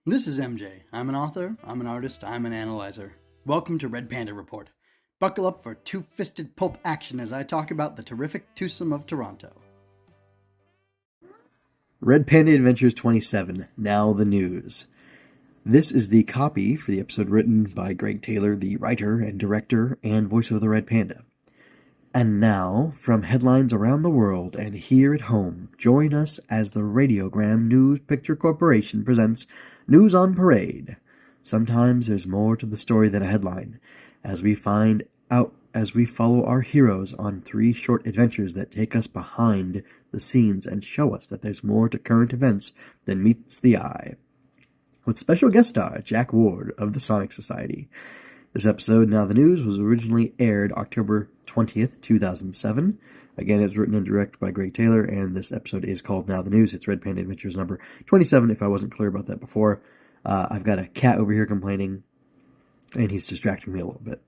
This is MJ. I'm an author, I'm an artist, I'm an analyzer. Welcome to Red Panda Report. Buckle up for two-fisted pulp action as I talk about the terrific twosome of Toronto. Red Panda Adventures 27, Now the News. This is the copy for the episode written by Greg Taylor, the writer and director and voice of the Red Panda. And now, from headlines around the world and here at home, join us as the Radiogram News Picture Corporation presents News on Parade. Sometimes there's more to the story than a headline, as we find out as we follow our heroes on 3 short adventures that take us behind the scenes and show us that there's more to current events than meets the eye. With special guest star Jack Ward of the Sonic Society. This episode, Now the News, was originally aired October 20th, 2007. Again, it was written and directed by Greg Taylor, and this episode is called Now the News. It's Red Panda Adventures number 27, if I wasn't clear about that before. I've got a cat over here complaining, and he's distracting me a little bit.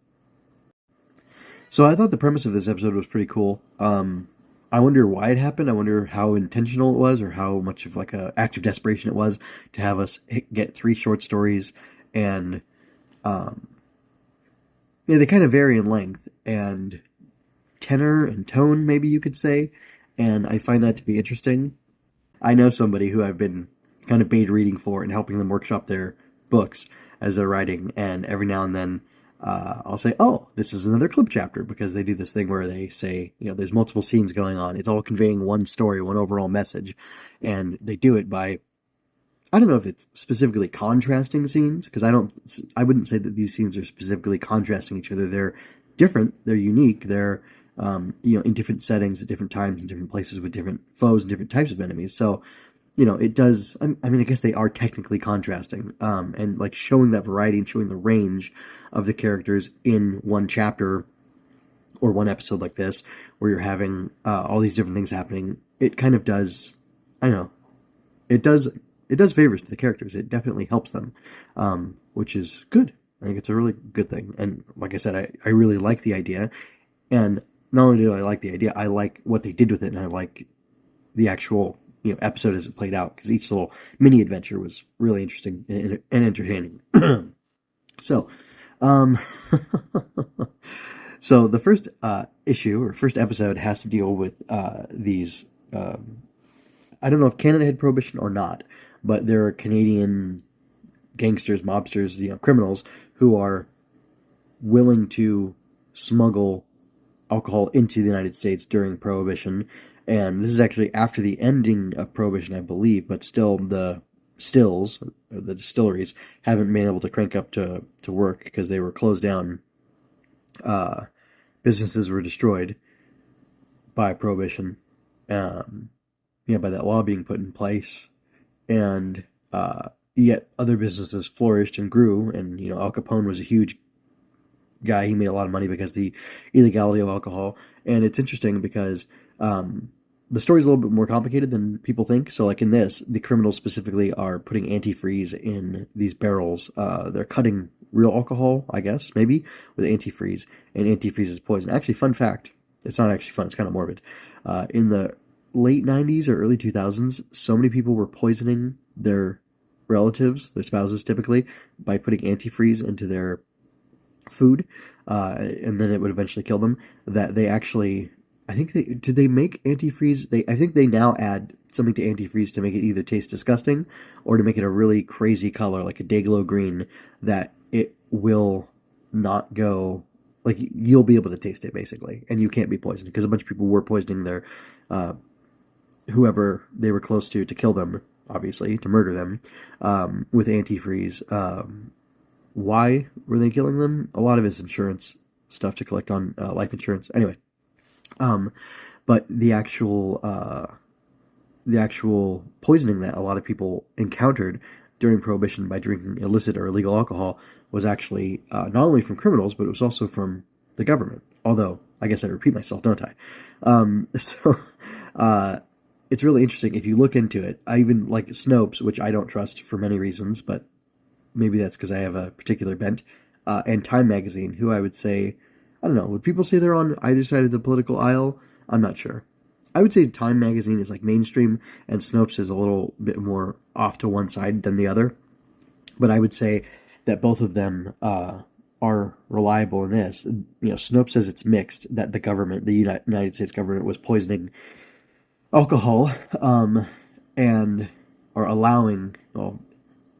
So I thought the premise of this episode was pretty cool. I wonder why it happened. I wonder how intentional it was, or how much of like an act of desperation it was to have us get 3 short stories, and they kind of vary in length and tenor and tone, maybe you could say, and I find that to be interesting. I know somebody who I've been kind of beta reading for and helping them workshop their books as they're writing, and every now and then I'll say, oh, this is another clip chapter, because they do this thing where they say, there's multiple scenes going on. It's all conveying one story, one overall message, and they do it by, I don't know if it's specifically contrasting scenes, because I wouldn't say that these scenes are specifically contrasting each other. They're different, they're unique, they're, in different settings at different times in different places with different foes and different types of enemies. So, it does, I guess they are technically contrasting, and like showing that variety and showing the range of the characters in one chapter or one episode like this, where you're having all these different things happening. It kind of does, it does favors to the characters. It definitely helps them, which is good. I think it's a really good thing. And like I said, I really like the idea. And not only do I like the idea, I like what they did with it, and I like the actual episode as it played out, because each little mini adventure was really interesting and entertaining. So, so the first issue or first episode has to deal with these. I don't know if Canada had prohibition or not, but there are Canadian gangsters, mobsters, criminals who are willing to smuggle alcohol into the United States during Prohibition. And this is actually after the ending of Prohibition, I believe, but still the stills, or the distilleries, haven't been able to crank up to work because they were closed down. Businesses were destroyed by Prohibition, by that law being put in place. And yet other businesses flourished and grew, and Al Capone was a huge guy. He made a lot of money because of the illegality of alcohol. And it's interesting because the story's a little bit more complicated than people think. So like in this, the criminals specifically are putting antifreeze in these barrels. They're cutting real alcohol, I guess, maybe, with antifreeze, and antifreeze is poison. Actually, fun fact, it's not actually fun, it's kind of morbid. In the late 90s or early 2000s, so many people were poisoning their relatives, their spouses typically, by putting antifreeze into their food, and then it would eventually kill them, that they actually, did they make antifreeze? I think they now add something to antifreeze to make it either taste disgusting or to make it a really crazy color, like a day-glow green, that it will not go, like you'll be able to taste it basically, and you can't be poisoned, because a bunch of people were poisoning their whoever they were close to kill them, obviously, to murder them, with antifreeze. Why were they killing them? A lot of it's insurance stuff to collect on life insurance. Anyway, but the actual poisoning that a lot of people encountered during Prohibition by drinking illicit or illegal alcohol was actually not only from criminals, but it was also from the government. Although, I guess I repeat myself, don't I? It's really interesting if you look into it. I even like Snopes, which I don't trust for many reasons, but maybe that's because I have a particular bent, and Time Magazine, who I would say, I don't know, would people say they're on either side of the political aisle? I'm not sure. I would say Time Magazine is like mainstream, and Snopes is a little bit more off to one side than the other. But I would say that both of them are reliable in this. Snopes says it's mixed, that the government, the United States government, was poisoning alcohol, and or allowing. Well,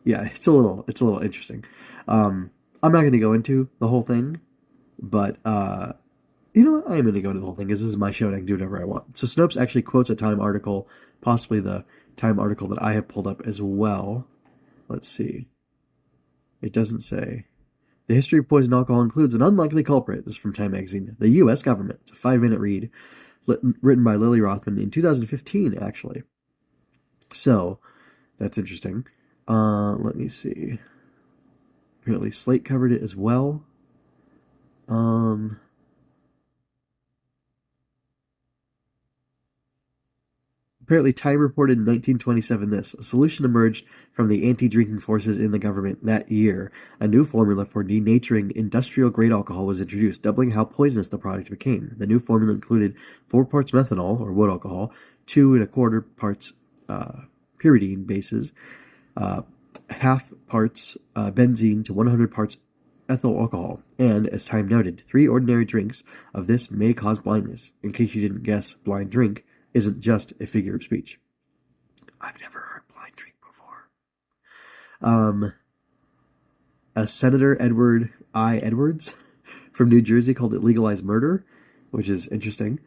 yeah, it's a little interesting. I'm not going to go into the whole thing, but I am going to go into the whole thing because this is my show and I can do whatever I want. So Snopes actually quotes a Time article, possibly the Time article that I have pulled up as well. Let's see. It doesn't say. The history of poison alcohol includes an unlikely culprit. This is from Time magazine. The U.S. government. It's a 5-minute read, written by Lily Rothman in 2015, actually. So, that's interesting. Let me see. Apparently, Slate covered it as well. Um, Apparently, Time reported in 1927 this: a solution emerged from the anti-drinking forces in the government that year. A new formula for denaturing industrial-grade alcohol was introduced, doubling how poisonous the product became. The new formula included 4 parts methanol, or wood alcohol, 2¼ parts pyridine bases, half parts benzene to 100 parts ethyl alcohol, and, as Time noted, 3 ordinary drinks of this may cause blindness. In case you didn't guess, blind drink isn't just a figure of speech. I've never heard blind drink before. A Senator Edward I. Edwards from New Jersey called it legalized murder, which is interesting.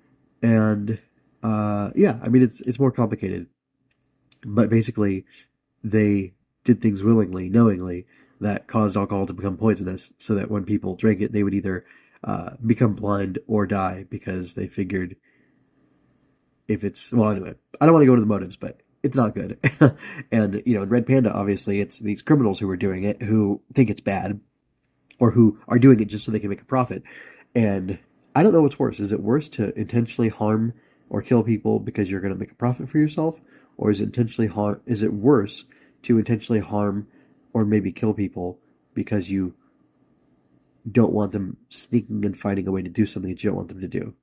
And yeah, I mean it's more complicated, but basically they did things willingly, knowingly, that caused alcohol to become poisonous, so that when people drank it, they would either become blind or die because they figured if it's, well, anyway, I don't want to go into the motives, but it's not good. And in Red Panda, obviously, it's these criminals who are doing it, who think it's bad, or who are doing it just so they can make a profit. And I don't know what's worse. Is it worse to intentionally harm or kill people because you're going to make a profit for yourself, or is it intentionally harm? Is it worse to intentionally harm or maybe kill people because you don't want them sneaking and finding a way to do something that you don't want them to do?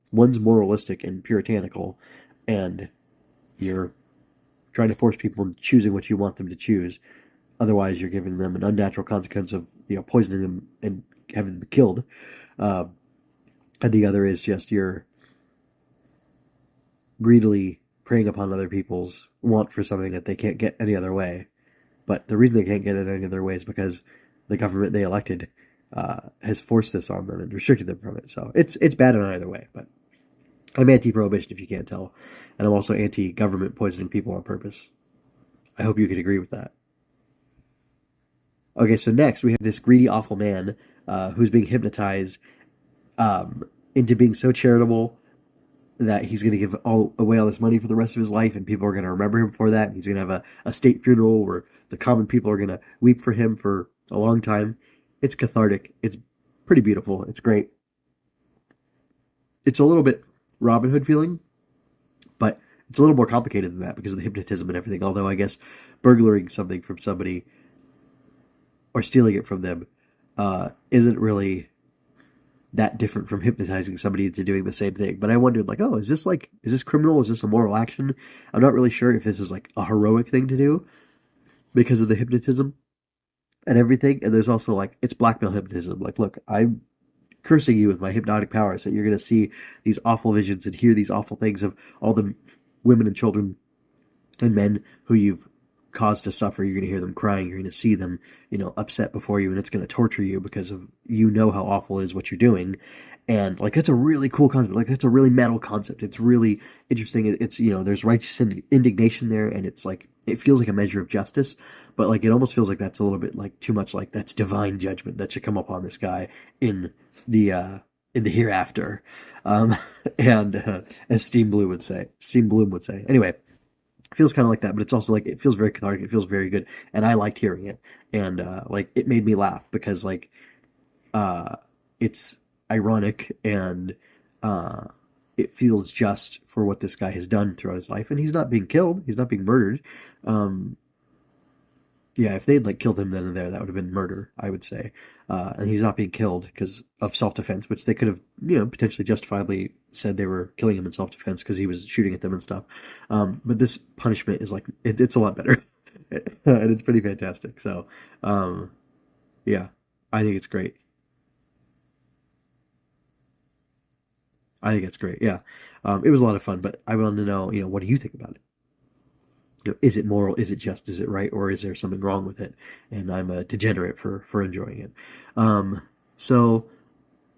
One's moralistic and puritanical, and you're trying to force people into choosing what you want them to choose. Otherwise, you're giving them an unnatural consequence of poisoning them and having them killed. And the other is just you're greedily preying upon other people's want for something that they can't get any other way. But the reason they can't get it any other way is because the government they elected has forced this on them and restricted them from it. So it's bad in either way. But I'm anti-prohibition, if you can't tell, and I'm also anti-government poisoning people on purpose. I hope you could agree with that. Okay, so next we have this greedy, awful man who's being hypnotized into being so charitable that he's going to give away all this money for the rest of his life, and people are going to remember him for that. And he's going to have a state funeral where the common people are going to weep for him for a long time. It's cathartic. It's pretty beautiful. It's great. It's a little bit Robin Hood feeling, but it's a little more complicated than that because of the hypnotism and everything. Although I guess burglaring something from somebody or stealing it from them isn't really that different from hypnotizing somebody into doing the same thing. But I wondered, like, oh, is this criminal? Is this a moral action? I'm not really sure if this is like a heroic thing to do because of the hypnotism and everything. And there's also like, it's blackmail hypnotism. Like, look, I'm cursing you with my hypnotic powers that you're going to see these awful visions and hear these awful things of all the women and children and men who you've caused to suffer. You're going to hear them crying. You're going to see them, upset before you, and it's going to torture you because of how awful it is what you're doing. And like that's a really cool concept. Like that's a really metal concept. It's really interesting. It's there's righteous indignation there, and it's like it feels like a measure of justice, but like it almost feels like that's a little bit like too much. Like that's divine judgment that should come upon this guy in the hereafter. And as Steam Bloom would say. Anyway, it feels kind of like that, but it's also like it feels very cathartic. It feels very good, and I liked hearing it, and like it made me laugh because like it's ironic and it feels just for what this guy has done throughout his life, and he's not being killed, he's not being murdered. Yeah, if they'd like killed him then and there, that would have been murder, I would say. And he's not being killed because of self-defense, which they could have, potentially justifiably said they were killing him in self-defense because he was shooting at them and stuff. But this punishment is like, it's a lot better. and it's pretty fantastic. So, um, yeah, I think it's great. I think it's great. Yeah, it was a lot of fun, but I wanted to know, what do you think about it? Is it moral? Is it just? Is it right? Or is there something wrong with it? And I'm a degenerate for enjoying it. So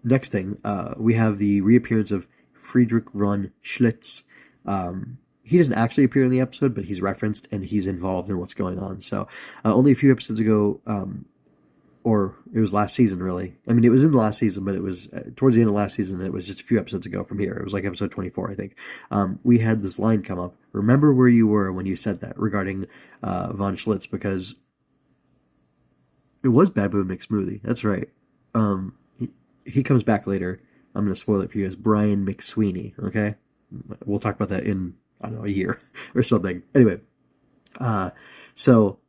next thing, we have the reappearance of Friedrich von Schlitz. He doesn't actually appear in the episode, but he's referenced and he's involved in what's going on. So only a few episodes ago, or it was last season, really. I mean, it was in the last season, but it was towards the end of last season. It was just a few episodes ago from here. It was like episode 24, I think. We had this line come up. Remember where you were when you said that regarding von Schlitz, because it was Baboon McSmoothie. That's right. He comes back later. I'm going to spoil it for you as Brian McSweeney. Okay, we'll talk about that in, I don't know, a year or something. Anyway, uh, so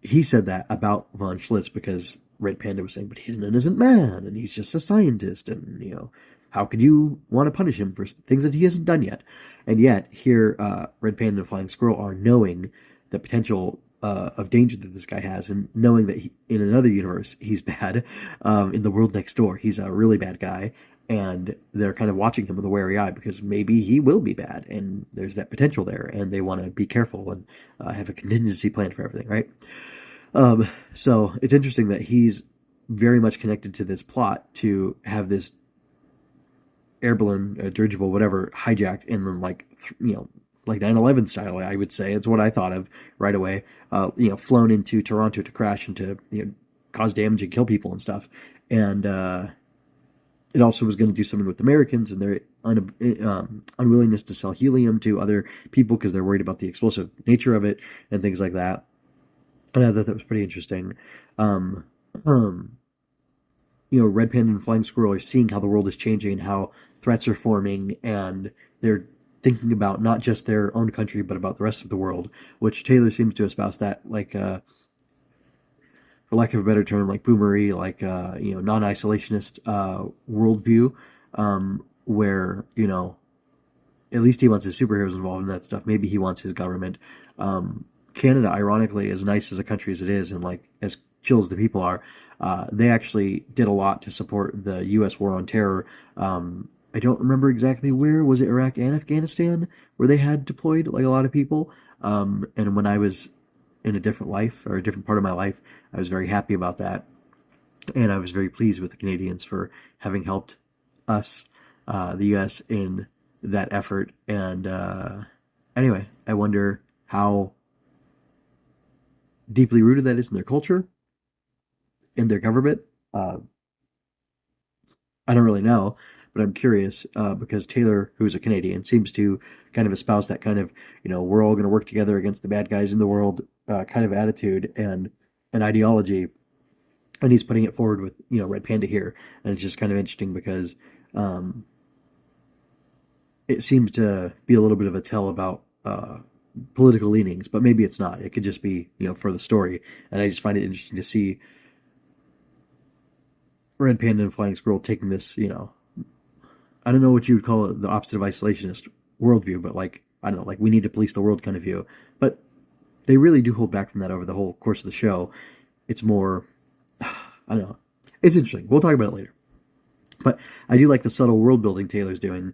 he said that about von Schlitz because Red Panda was saying, but he's an innocent man and he's just a scientist, and how could you want to punish him for things that he hasn't done yet? And yet here, Red Panda and Flying Squirrel are knowing the potential of danger that this guy has, and knowing that in another universe he's bad. In the world next door, he's a really bad guy, and they're kind of watching him with a wary eye because maybe he will be bad, and there's that potential there, and they want to be careful and have a contingency plan for everything, right? So it's interesting that he's very much connected to this plot to have this air balloon, dirigible, whatever, hijacked and then like 9/11 style. I would say it's what I thought of right away. Flown into Toronto to crash and to cause damage and kill people and stuff. And it also was going to do something with Americans and their unwillingness to sell helium to other people because they're worried about the explosive nature of it and things like that. And I thought that was pretty interesting. Um, um, Red Panda and Flying Squirrel are seeing how the world is changing and how threats are forming, and they're thinking about not just their own country but about the rest of the world. Which Taylor seems to espouse that, like, for lack of a better term, like boomery, like non-isolationist worldview, where at least he wants his superheroes involved in that stuff. Maybe he wants his government. Canada, ironically, as nice as a country as it is, and like as chill as the people are, they actually did a lot to support the U.S. war on terror. I don't remember exactly where. Was it Iraq and Afghanistan where they had deployed like a lot of people? And when I was in a different life or a different part of my life, I was very happy about that, and I was very pleased with the Canadians for having helped us, the U.S., in that effort. And anyway, I wonder how deeply rooted that is in their culture, in their government. Uh, I don't really know, but I'm curious because Taylor, who's a Canadian, seems to kind of espouse that kind of, we're all going to work together against the bad guys in the world kind of attitude and an ideology. And he's putting it forward with, Red Panda here. And it's just kind of interesting because um, it seems to be a little bit of a tell about political leanings, but maybe it's not. It could just be, for the story. And I just find it interesting to see Red Panda and Flying Squirrel taking this, I don't know what you would call it, the opposite of isolationist worldview, but like, I don't know, like we need to police the world kind of view. But they really do hold back from that over the whole course of the show. It's more, I don't know. It's interesting. We'll talk about it later. But I do like the subtle world building Taylor's doing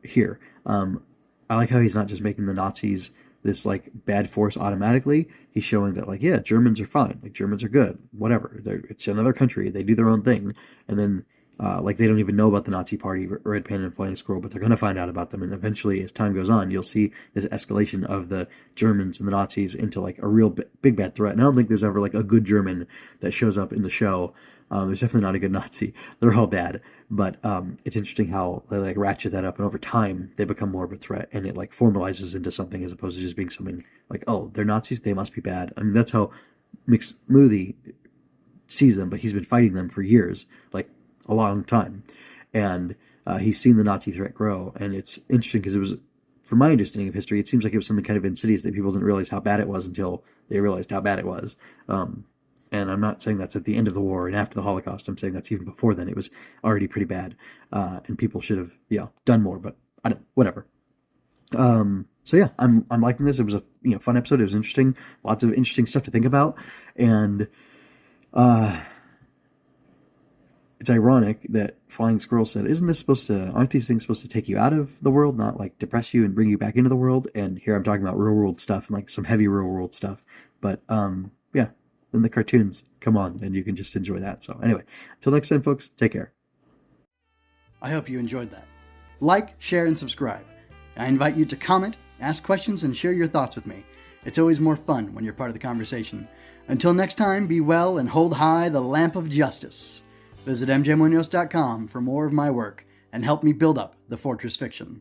here. I like how he's not just making the Nazis this like bad force automatically. He's showing that like, yeah, Germans are fine, like Germans are good, whatever. It's another country, they do their own thing, and then like they don't even know about the Nazi Party, Red Panda and Flying Squirrel, but they're going to find out about them, and eventually, as time goes on, you'll see this escalation of the Germans and the Nazis into like a real big bad threat. And I don't think there's ever like a good German that shows up in the show. There's definitely not a good Nazi. They're all bad. But it's interesting how they like ratchet that up, and over time they become more of a threat, and it like formalizes into something as opposed to just being something like, oh, they're Nazis, they must be bad. I mean, that's how McSmoothie sees them, but he's been fighting them for years, like a long time, and he's seen the Nazi threat grow. And it's interesting because it was, from my understanding of history, it seems like it was something kind of insidious that people didn't realize how bad it was until they realized how bad it was. And I'm not saying that's at the end of the war and after the Holocaust. I'm saying that's even before then. It was already pretty bad, and people should have, done more. But I don't, whatever. So yeah, I'm liking this. It was a fun episode. It was interesting. Lots of interesting stuff to think about. And it's ironic that Flying Squirrel said, aren't these things supposed to take you out of the world, not like depress you and bring you back into the world? And here I'm talking about real world stuff and like some heavy real world stuff. But yeah, then the cartoons come on and you can just enjoy that. So anyway, until next time, folks, take care. I hope you enjoyed that. Like, share, and subscribe. I invite you to comment, ask questions, and share your thoughts with me. It's always more fun when you're part of the conversation. Until next time, be well and hold high the lamp of justice. Visit mjmunoz.com for more of my work and help me build up the Fortress Fiction.